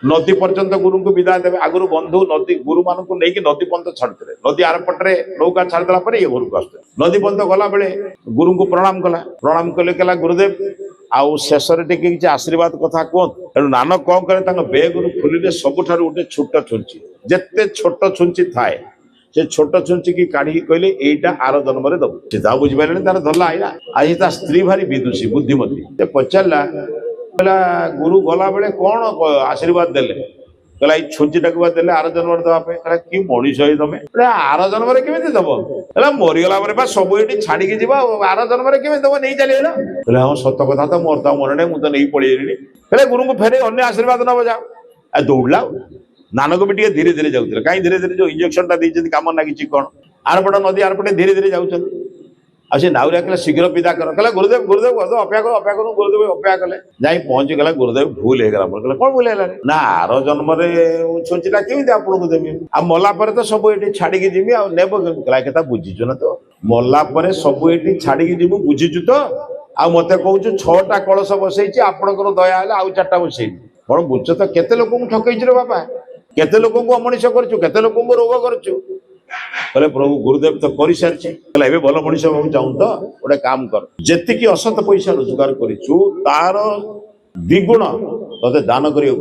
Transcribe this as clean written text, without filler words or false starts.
नदी पर्यंत गुरु को विदा देवे आगुरी बंधु नदी गुरु मान को लेकिन नदी पर्यंत छाड़ते नदी आर पटे नौका छाड़देला ये घर को आसते नदी पर्यंत गला बेले गुरु को प्रणाम कले कहला गुरुदेव आउ शेष किसी आशीर्वाद कथा कहतु तेणु नानक कौन करे बेगुरु खोलिले सबुठ गोटे छोट छुंची जिते छोट छुंची थाए से छोट छुंची की काढ़ी कहले एटा आर जन्म दबु से बुझिपारे तार धरला आईला आज ता स्त्री भारी विदुषी बुद्धिमती से पचारा कहला गुरु गला बेले कौन आशीर्वाद देले कहला ये छुंचीटा देले आर जन्म दवापे कहला कि मनीष है तुम आर जन्म केमी दब कहला मरीगला सब ये छाड़ी जी आर जन्म केमी दब नहीं चलीगला कहले हाँ सत कथा तो मोर तो मन नहीं मुझे नहीं पड़ी कहले गुरु को फेरे अन्य आशीर्वाद नब जाओ दौड़ा नानक भी टे धीरे धीरे जाऊे कहीं धीरे धीरे जो इंजेक्शन टा देते कम लगी कौन आरपट नदी आरपटे धीरे धीरे जाऊँ आसे नाउरिया कहला शीघ्र विदा कर कहला गुरुदेव गुरुदेव अपेक्षा कर गुरुदेव अपेक्षा कले जाई पहुंची गला गुरुदेव भूल हो गला कौन भूल है ना आर जन्म छुंचीटा केमी आपको देवी आ मला तो सब ये छाड़ी जीवी आब कहता बुझीचु ना तो मला सब ये छाड़ी जीवु बुझीचु तो आ मत कहूँ 6टा कलश बसई आपंकर दया है आउ 4टा बसई कौन बुझ तो केते लोक ठकई रे बापा केते लोक अमनीष करते लोक रोग करचु कहले प्रभु गुरुदेव तो कर सारी कहले भल मनीष हम चाहूँ तो गोटे काम कर जी असत पैसा रोजगार करू तार 2 गुण ते दान करियो।